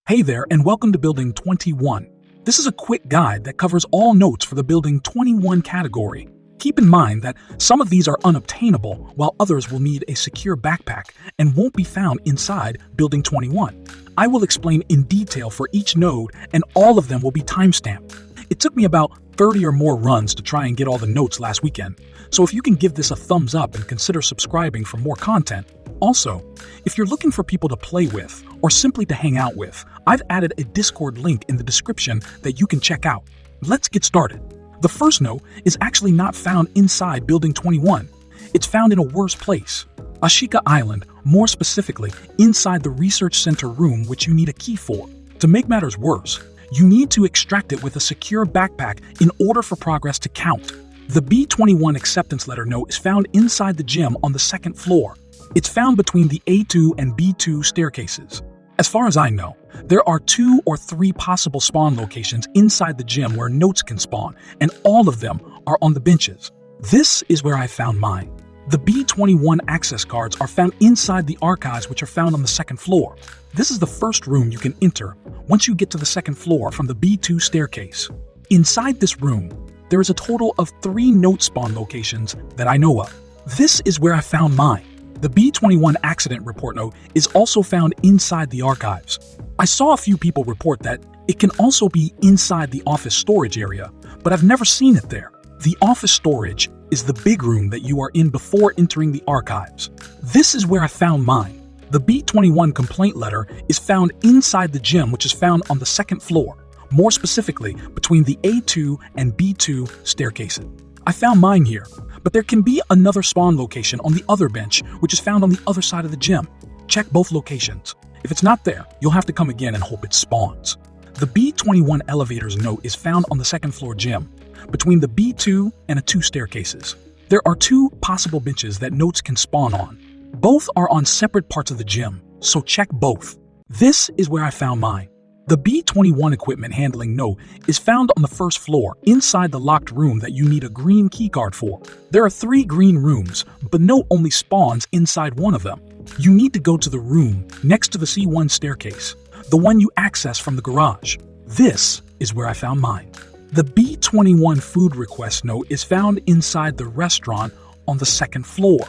Hey there, and welcome to Building 21. This is a quick guide that covers all notes for the Building 21 category. Keep in mind that some of these are unobtainable, while others will need a secure backpack and won't be found inside Building 21. I will explain in detail for each node, and all of them will be timestamped. It took me about 30 or more runs to try and get all the notes last weekend, so if you can give this a thumbs up and consider subscribing for more content. Also, if you're looking for people to play with or simply to hang out with, I've added a Discord link in the description that you can check out. Let's get started. The first note is actually not found inside Building 21. It's found in a worse place. Ashika Island, more specifically, inside the Research Center room, which you need a key for. To make matters worse, you need to extract it with a secure backpack in order for progress to count. The B21 Acceptance Letter Note is found inside the gym on the second floor. It's found between the A2 and B2 staircases. As far as I know, there are 2 or 3 possible spawn locations inside the gym where notes can spawn, and all of them are on the benches. This is where I found mine. The B21 Access Cards are found inside the archives, which are found on the second floor. This is the first room you can enter once you get to the second floor from the B2 staircase. Inside this room, there is a total of 3 note spawn locations that I know of. This is where I found mine. The B21 Accident Report Note is also found inside the archives. I saw a few people report that it can also be inside the office storage area, but I've never seen it there. The office storage is the big room that you are in before entering the archives. This is where I found mine. The B21 Complaint Letter is found inside the gym, which is found on the second floor, more specifically between the A2 and B2 staircases. I found mine here, but there can be another spawn location on the other bench, which is found on the other side of the gym. Check both locations. If it's not there, you'll have to come again and hope it spawns. The B21 Elevators Note is found on the second floor gym, between the B2 and A2 staircases. There are 2 possible benches that notes can spawn on. Both are on separate parts of the gym, so check both. This is where I found mine. The B21 Equipment Handling Note is found on the first floor, inside the locked room that you need a green keycard for. There are 3 green rooms, but note only spawns inside one of them. You need to go to the room next to the C1 staircase, the one you access from the garage. This is where I found mine. The B21 Food Request Note is found inside the restaurant on the second floor.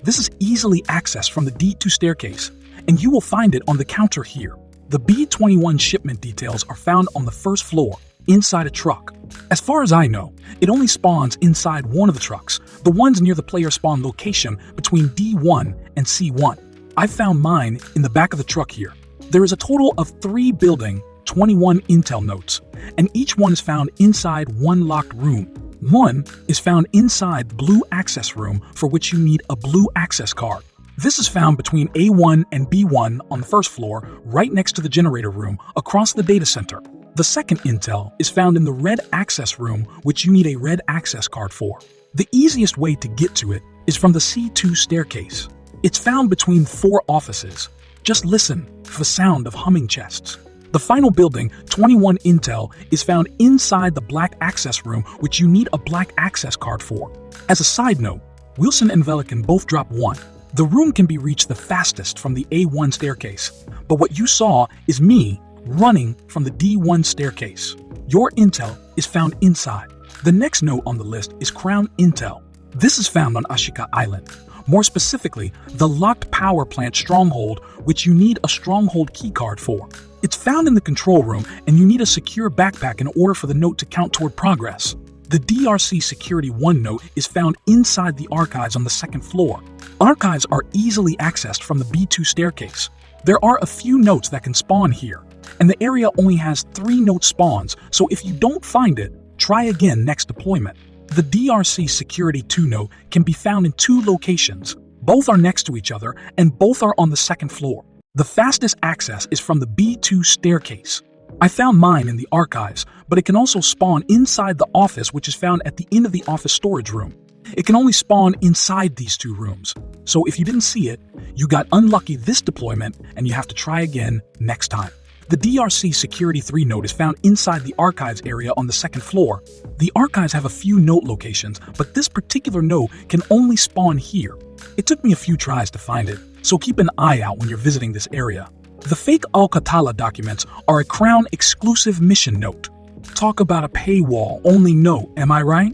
This is easily accessed from the D2 staircase, and you will find it on the counter here. The B21 Shipment Details are found on the first floor, inside a truck. As far as I know, it only spawns inside one of the trucks, the ones near the player spawn location between D1 and C1. I found mine in the back of the truck here. There is a total of 3 Building 21 Intel notes, and each one is found inside one locked room. One is found inside the blue access room, for which you need a blue access card. This is found between A1 and B1 on the first floor, right next to the generator room, across the data center. The second intel is found in the red access room, which you need a red access card for. The easiest way to get to it is from the C2 staircase. It's found between 4 offices. Just listen for the sound of humming chests. The final building, 21 Intel, is found inside the black access room, which you need a black access card for. As a side note, Wilson and Vela can both drop 1. The room can be reached the fastest from the A1 staircase, but what you saw is me running from the D1 staircase. Your intel is found inside. The next note on the list is Crown Intel. This is found on Ashika Island. More specifically, the locked power plant stronghold, which you need a stronghold keycard for. It's found in the control room, and you need a secure backpack in order for the note to count toward progress. The DRC Security 1 note is found inside the archives on the second floor. Archives are easily accessed from the B2 staircase. There are a few notes that can spawn here, and the area only has 3 note spawns, so if you don't find it, try again next deployment. The DRC Security 2 note can be found in 2 locations. Both are next to each other, and both are on the second floor. The fastest access is from the B2 staircase. I found mine in the archives, but it can also spawn inside the office, which is found at the end of the office storage room. It can only spawn inside these 2 rooms, so if you didn't see it, you got unlucky this deployment and you have to try again next time. The DRC Security 3 note is found inside the archives area on the second floor. The archives have a few note locations, but this particular note can only spawn here. It took me a few tries to find it, so keep an eye out when you're visiting this area. The fake Qatala documents are a Crown exclusive mission note. Talk about a paywall-only note, am I right?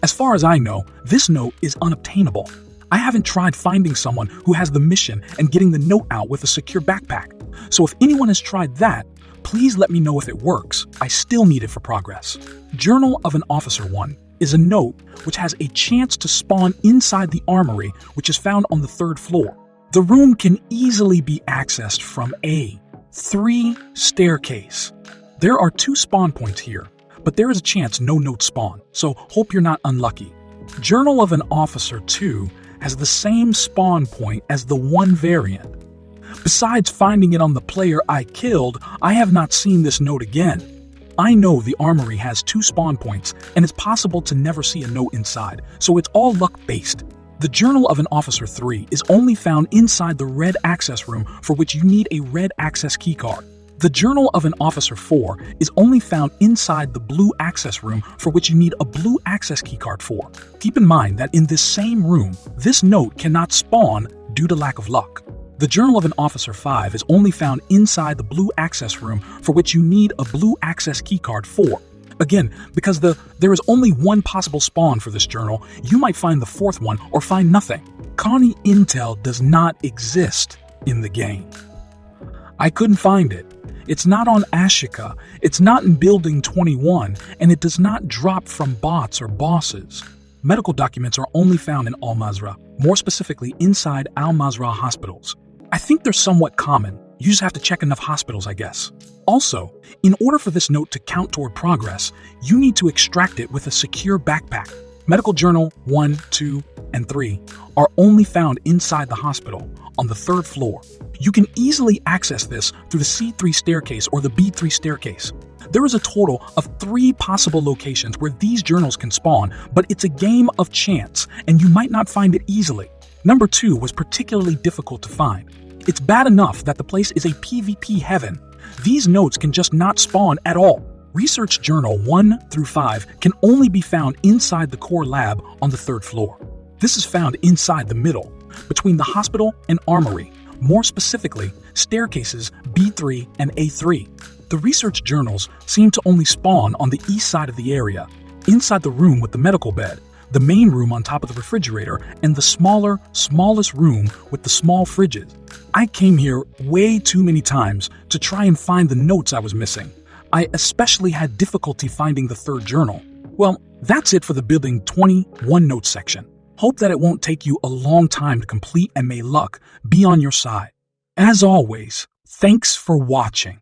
As far as I know, this note is unobtainable. I haven't tried finding someone who has the mission and getting the note out with a secure backpack. So if anyone has tried that, please let me know if it works. I still need it for progress. Journal of an Officer 1 is a note which has a chance to spawn inside the armory, which is found on the 3rd floor. The room can easily be accessed from a 3 staircase. There are 2 spawn points here, but there is a chance no notes spawn, so hope you're not unlucky. Journal of an Officer 2 has the same spawn point as the 1 variant. Besides finding it on the player I killed, I have not seen this note again. I know the armory has 2 spawn points, and it's possible to never see a note inside, so it's all luck-based. The Journal of an Officer 3 is only found inside the red access room, for which you need a red access keycard. The Journal of an Officer 4 is only found inside the blue access room, for which you need a blue access keycard for. Keep in mind that in this same room, this note cannot spawn due to lack of luck. The Journal of an Officer 5 is only found inside the blue access room, for which you need a blue access keycard for. Again, because there is only 1 possible spawn for this journal, you might find the 4th one or find nothing. Konni Intel does not exist in the game. I couldn't find it. It's not on Ashika, it's not in Building 21, and it does not drop from bots or bosses. Medical documents are only found in Al-Mazrah, more specifically inside Al-Mazrah hospitals. I think they're somewhat common. You just have to check enough hospitals, I guess. Also, in order for this note to count toward progress, you need to extract it with a secure backpack. Medical Journal 1, 2, and 3 are only found inside the hospital, on the 3rd floor. You can easily access this through the C3 staircase or the B3 staircase. There is a total of 3 possible locations where these journals can spawn, but it's a game of chance, and you might not find it easily. Number 2 was particularly difficult to find. It's bad enough that the place is a PvP heaven. These notes can just not spawn at all. Research Journal 1 through 5 can only be found inside the core lab on the 3rd floor. This is found inside the middle, between the hospital and armory, more specifically, staircases B3 and A3. The research journals seem to only spawn on the east side of the area, inside the room with the medical bed, the main room on top of the refrigerator, and the smallest room with the small fridges. I came here way too many times to try and find the notes I was missing. I especially had difficulty finding the 3rd journal. Well, that's it for the Building 21 Notes section. Hope that it won't take you a long time to complete, and may luck be on your side. As always, thanks for watching.